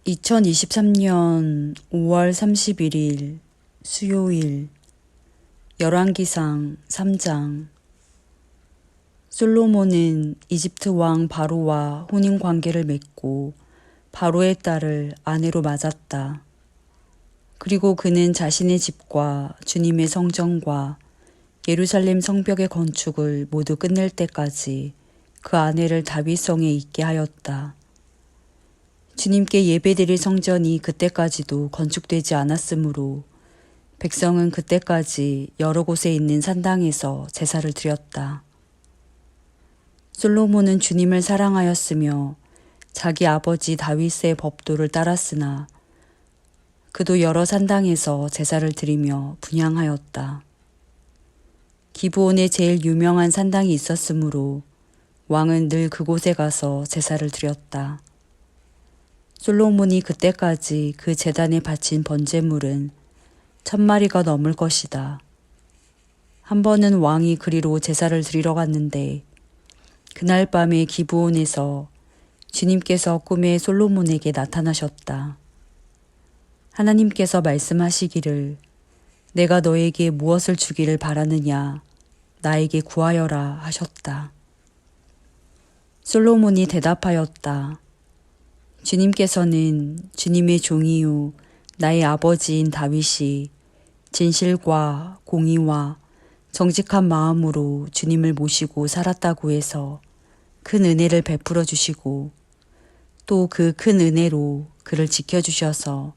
2023년 5월 31일 수요일 열왕기상 3장. 솔로몬은 이집트 왕 바로와 혼인 관계를 맺고 바로의 딸을 아내로 맞았다. 그리고 그는 자신의 집과 주님의 성전과 예루살렘 성벽의 건축을 모두 끝낼 때까지 그 아내를 다윗성에 있게 하였다. 주님께 예배드릴 성전이 그때까지도 건축되지 않았으므로 백성은 그때까지 여러 곳에 있는 산당에서 제사를 드렸다. 솔로몬은 주님을 사랑하였으며 자기 아버지 다윗의 법도를 따랐으나 그도 여러 산당에서 제사를 드리며 분향하였다. 기브온에 제일 유명한 산당이 있었으므로 왕은 늘 그곳에 가서 제사를 드렸다. 솔로몬이 그때까지 그 제단에 바친 번제물은 1000마리가 넘을 것이다. 한 번은 왕이 그리로 제사를 드리러 갔는데 그날 밤에 기브온에서 주님께서 꿈에 솔로몬에게 나타나셨다. 하나님께서 말씀하시기를 내가 너에게 무엇을 주기를 바라느냐 나에게 구하여라 하셨다. 솔로몬이 대답하였다. 주님께서는 주님의 종이요 나의 아버지인 다윗이 진실과 공의와 정직한 마음으로 주님을 모시고 살았다고 해서 큰 은혜를 베풀어 주시고 또 그 큰 은혜로 그를 지켜주셔서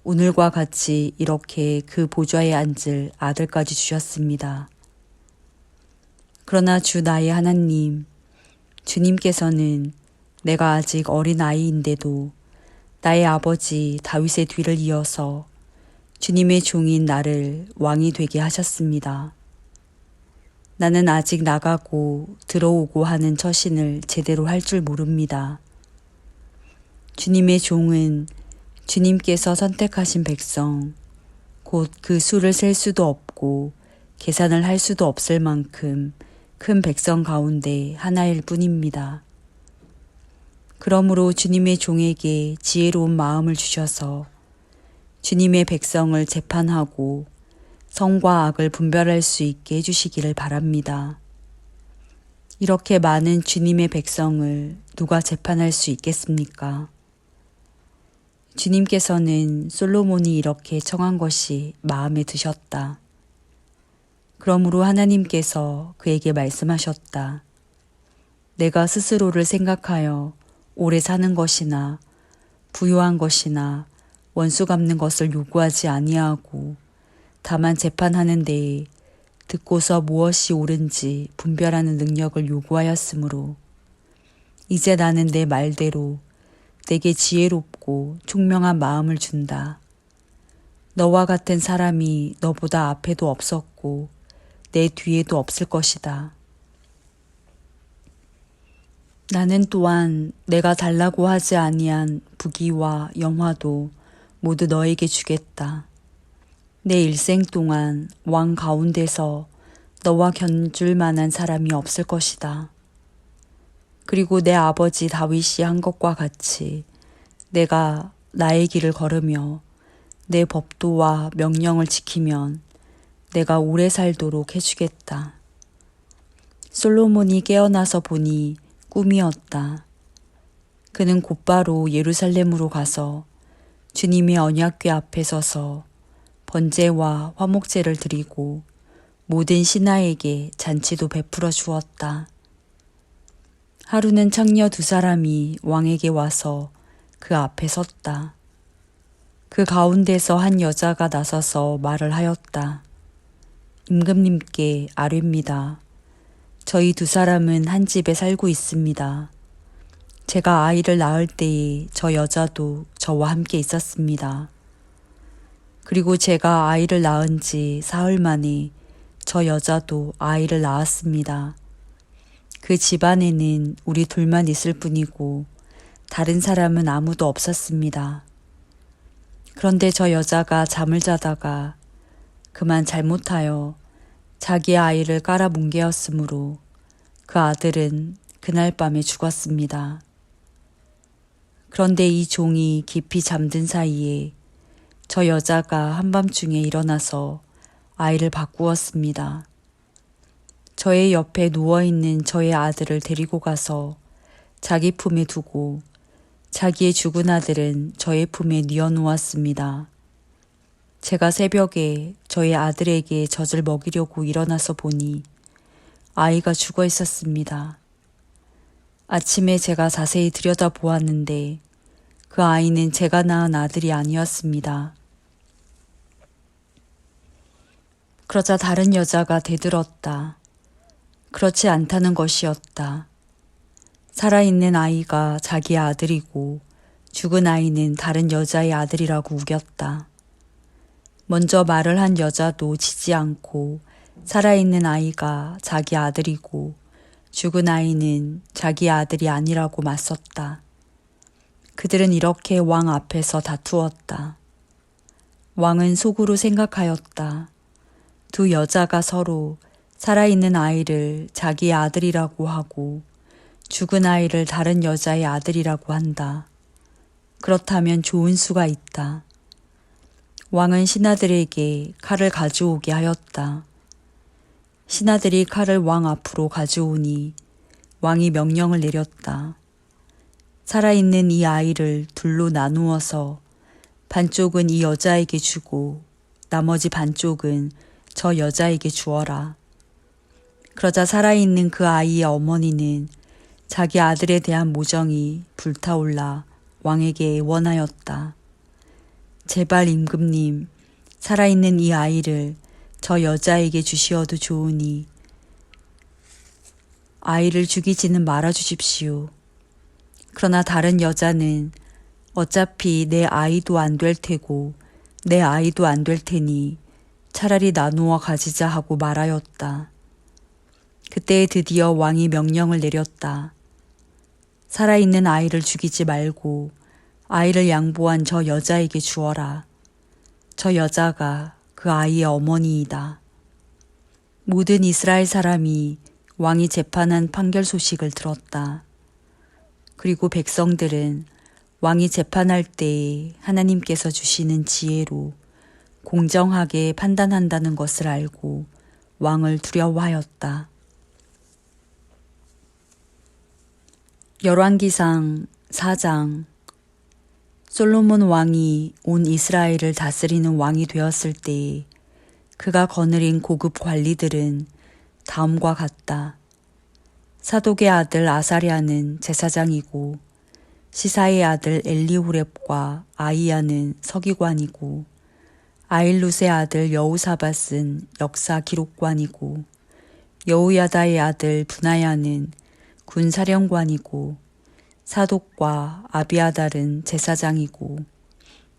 오늘과 같이 이렇게 그 보좌에 앉을 아들까지 주셨습니다. 그러나 주 나의 하나님, 주님께서는 내가 아직 어린 아이인데도 나의 아버지 다윗의 뒤를 이어서 주님의 종인 나를 왕이 되게 하셨습니다. 나는 아직 나가고 들어오고 하는 처신을 제대로 할 줄 모릅니다. 주님의 종은 주님께서 선택하신 백성, 곧 그 수를 셀 수도 없고 계산을 할 수도 없을 만큼 큰 백성 가운데 하나일 뿐입니다. 그러므로 주님의 종에게 지혜로운 마음을 주셔서 주님의 백성을 재판하고 선과 악을 분별할 수 있게 해주시기를 바랍니다. 이렇게 많은 주님의 백성을 누가 재판할 수 있겠습니까? 주님께서는 솔로몬이 이렇게 청한 것이 마음에 드셨다. 그러므로 하나님께서 그에게 말씀하셨다. 내가 스스로를 생각하여 오래 사는 것이나 부유한 것이나 원수 갚는 것을 요구하지 아니하고 다만 재판하는 데에 듣고서 무엇이 옳은지 분별하는 능력을 요구하였으므로 이제 나는 내 말대로 내게 지혜롭고 총명한 마음을 준다. 너와 같은 사람이 너보다 앞에도 없었고 내 뒤에도 없을 것이다. 나는 또한 내가 달라고 하지 아니한 부귀와 영화도 모두 너에게 주겠다. 내 일생 동안 왕 가운데서 너와 견줄 만한 사람이 없을 것이다. 그리고 내 아버지 다윗이 한 것과 같이 내가 나의 길을 걸으며 내 법도와 명령을 지키면 내가 오래 살도록 해주겠다. 솔로몬이 깨어나서 보니 꿈이었다. 그는 곧바로 예루살렘으로 가서 주님의 언약궤 앞에 서서 번제와 화목제를 드리고 모든 신하에게 잔치도 베풀어 주었다. 하루는 창녀 2사람이 왕에게 와서 그 앞에 섰다. 그 가운데서 한 여자가 나서서 말을 하였다. 임금님께 아뢰입니다. 저희 2사람은 한 집에 살고 있습니다. 제가 아이를 낳을 때에 저 여자도 저와 함께 있었습니다. 그리고 제가 아이를 낳은 지 사흘 만에 저 여자도 아이를 낳았습니다. 그 집안에는 우리 둘만 있을 뿐이고 다른 사람은 아무도 없었습니다. 그런데 저 여자가 잠을 자다가 그만 잘못하여 자기의 아이를 깔아 뭉개었으므로 그 아들은 그날 밤에 죽었습니다. 그런데 이 종이 깊이 잠든 사이에 저 여자가 한밤중에 일어나서 아이를 바꾸었습니다. 저의 옆에 누워있는 저의 아들을 데리고 가서 자기 품에 두고 자기의 죽은 아들은 저의 품에 뉘어놓았습니다. 제가 새벽에 저의 아들에게 젖을 먹이려고 일어나서 보니 아이가 죽어 있었습니다. 아침에 제가 자세히 들여다보았는데 그 아이는 제가 낳은 아들이 아니었습니다. 그러자 다른 여자가 대들었다. 그렇지 않다는 것이었다. 살아있는 아이가 자기의 아들이고 죽은 아이는 다른 여자의 아들이라고 우겼다. 먼저 말을 한 여자도 지지 않고 살아있는 아이가 자기 아들이고 죽은 아이는 자기 아들이 아니라고 맞섰다. 그들은 이렇게 왕 앞에서 다투었다. 왕은 속으로 생각하였다. 두 여자가 서로 살아있는 아이를 자기의 아들이라고 하고 죽은 아이를 다른 여자의 아들이라고 한다. 그렇다면 좋은 수가 있다. 왕은 신하들에게 칼을 가져오게 하였다. 신하들이 칼을 왕 앞으로 가져오니 왕이 명령을 내렸다. 살아있는 이 아이를 둘로 나누어서 반쪽은 이 여자에게 주고 나머지 반쪽은 저 여자에게 주어라. 그러자 살아있는 그 아이의 어머니는 자기 아들에 대한 모정이 불타올라 왕에게 애원하였다. 제발 임금님, 살아있는 이 아이를 저 여자에게 주시어도 좋으니 아이를 죽이지는 말아 주십시오. 그러나 다른 여자는 어차피 내 아이도 안 될 테고 내 아이도 안 될 테니 차라리 나누어 가지자 하고 말하였다. 그때 드디어 왕이 명령을 내렸다. 살아있는 아이를 죽이지 말고 아이를 양보한 저 여자에게 주어라. 저 여자가 그 아이의 어머니이다. 모든 이스라엘 사람이 왕이 재판한 판결 소식을 들었다. 그리고 백성들은 왕이 재판할 때에 하나님께서 주시는 지혜로 공정하게 판단한다는 것을 알고 왕을 두려워하였다. 열왕기상 4장. 솔로몬 왕이 온 이스라엘을 다스리는 왕이 되었을 때에 그가 거느린 고급 관리들은 다음과 같다. 사독의 아들 아사랴는 제사장이고 시사의 아들 엘리호렙과 아이야는 서기관이고 아일룻의 아들 여호사밧은 역사 기록관이고 여호야다의 아들 분하야는 군사령관이고 사독과 아비아달은 제사장이고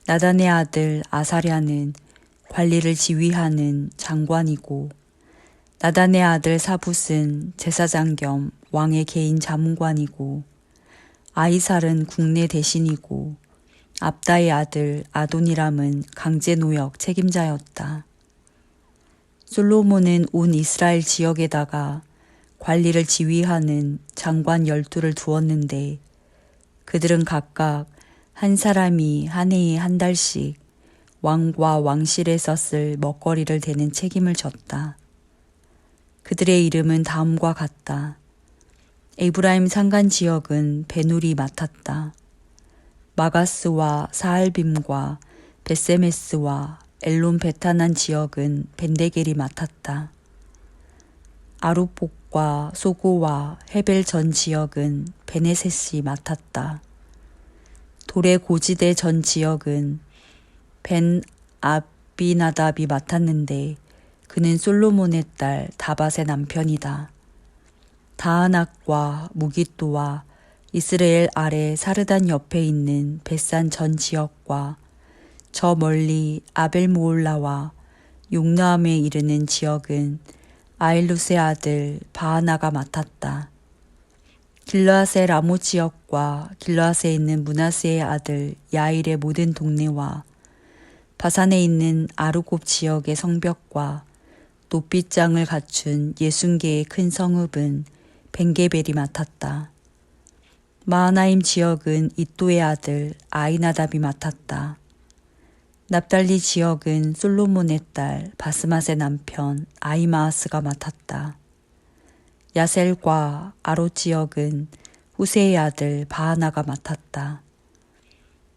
나단의 아들 아사랴는 관리를 지휘하는 장관이고 나단의 아들 사붓은 제사장 겸 왕의 개인 자문관이고 아이살은 국내 대신이고 압다의 아들 아도니람은 강제노역 책임자였다. 솔로몬은 온 이스라엘 지역에다가 관리를 지휘하는 장관 12를 두었는데 그들은 각각 한 사람이 한 해에 한 달씩 왕과 왕실에서 쓸 먹거리를 대는 책임을 졌다. 그들의 이름은 다음과 같다. 에브라임 산간 지역은 베누리 맡았다. 마가스와 사알빔과 베세메스와 엘론 베타난 지역은 벤데겔이 맡았다. 아루복과 소고와 헤벨 전 지역은 베네셋이 맡았다. 돌의 고지대 전 지역은 벤 아비나답이 맡았는데 그는 솔로몬의 딸 다밧의 남편이다. 다하낙과 무깃도와 이스라엘 아래 사르단 옆에 있는 벳산 전 지역과 저 멀리 아벨모올라와 용나함에 이르는 지역은 아일룻의 아들 바하나가 맡았다. 길르앗의 라모 지역과 길르앗에 있는 므낫세의 아들 야일의 모든 동네와 바산에 있는 아르곱 지역의 성벽과 높빗장을 갖춘 60개의 큰 성읍은 벤게벨이 맡았다. 마하나임 지역은 이또의 아들 아히나답이 맡았다. 납달리 지역은 솔로몬의 딸 바스맛의 남편 아히마아스가 맡았다. 야셀과 아롯 지역은 후세의 아들 바하나가 맡았다.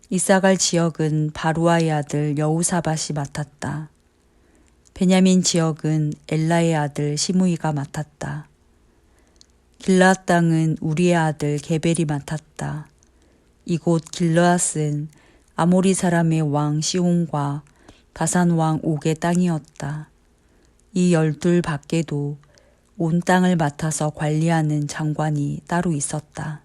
이사갈 지역은 바루아의 아들 여우사밧이 맡았다. 베냐민 지역은 엘라의 아들 시므이가 맡았다. 길르앗 땅은 우리의 아들 게벨이 맡았다. 이곳 길르앗은 아모리 사람의 왕 시온과 바산 왕 옥의 땅이었다. 이 12 밖에도 온 땅을 맡아서 관리하는 장관이 따로 있었다.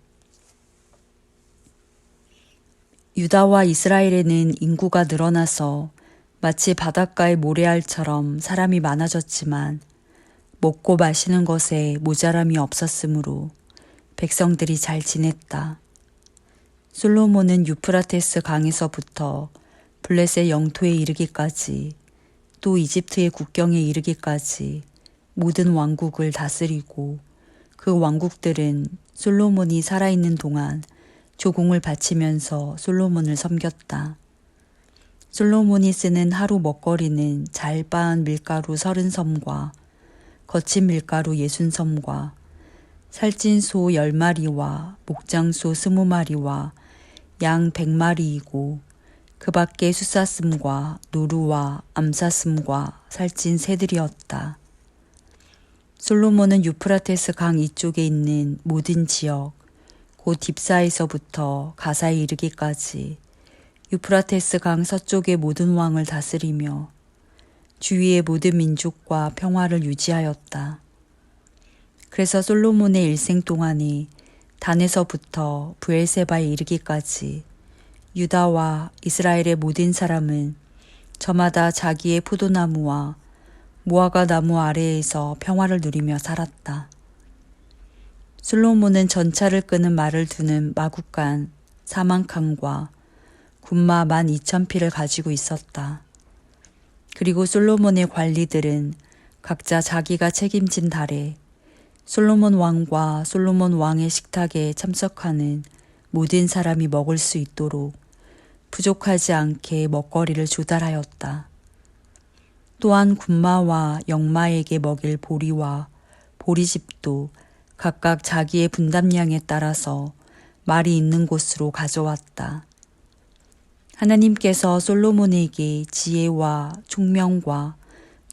유다와 이스라엘에는 인구가 늘어나서 마치 바닷가의 모래알처럼 사람이 많아졌지만 먹고 마시는 것에 모자람이 없었으므로 백성들이 잘 지냈다. 솔로몬은 유프라테스 강에서부터 블레셋 영토에 이르기까지 또 이집트의 국경에 이르기까지 모든 왕국을 다스리고 그 왕국들은 솔로몬이 살아있는 동안 조공을 바치면서 솔로몬을 섬겼다. 솔로몬이 쓰는 하루 먹거리는 잘 빻은 밀가루 30섬과 거친 밀가루 60섬과 살찐 소 10마리와 목장소 20마리와 양 100마리이고 그 밖에 숫사슴과 노루와 암사슴과 살찐 새들이었다. 솔로몬은 유프라테스 강 이쪽에 있는 모든 지역, 곧 딥사에서부터 가사에 이르기까지 유프라테스 강 서쪽의 모든 왕을 다스리며 주위의 모든 민족과 평화를 유지하였다. 그래서 솔로몬의 일생 동안에 단에서부터 브엘세바에 이르기까지 유다와 이스라엘의 모든 사람은 저마다 자기의 포도나무와 무화과 나무 아래에서 평화를 누리며 살았다. 솔로몬은 전차를 끄는 말을 두는 마국간 4만 칸과 군마 12,000匹를 가지고 있었다. 그리고 솔로몬의 관리들은 각자 자기가 책임진 달에 솔로몬 왕과 솔로몬 왕의 식탁에 참석하는 모든 사람이 먹을 수 있도록 부족하지 않게 먹거리를 조달하였다. 또한 군마와 영마에게 먹일 보리와 보리집도 각각 자기의 분담량에 따라서 말이 있는 곳으로 가져왔다. 하나님께서 솔로몬에게 지혜와 총명과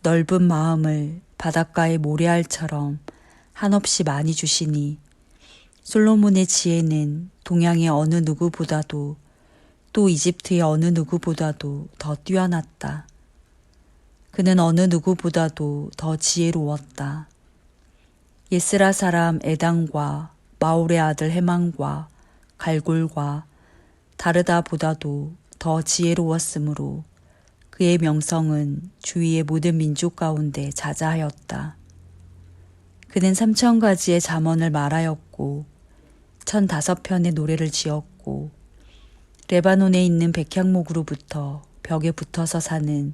넓은 마음을 바닷가의 모래알처럼 한없이 많이 주시니 솔로몬의 지혜는 동양의 어느 누구보다도 또 이집트의 어느 누구보다도 더 뛰어났다. 그는 어느 누구보다도 더 지혜로웠다. 예스라 사람 에당과 마올의 아들 헤만과 갈골과 다르다보다도 더 지혜로웠으므로 그의 명성은 주위의 모든 민족 가운데 자자하였다. 그는 3,000가지의 잠언을 말하였고 1,005편의 노래를 지었고 레바논에 있는 백향목으로부터 벽에 붙어서 사는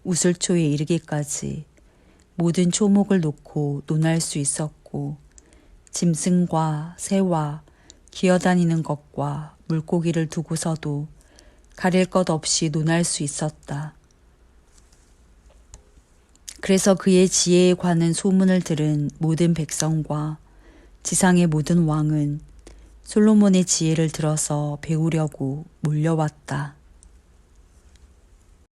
우슬초에 이르기까지 모든 초목을 놓고 논할 수 있었고 짐승과 새와 기어다니는 것과 물고기를 두고서도 가릴 것 없이 논할 수 있었다. 그래서 그의 지혜에 관한 소문을 들은 모든 백성과 지상의 모든 왕은 솔로몬의 지혜를 들어서 배우려고 몰려왔다.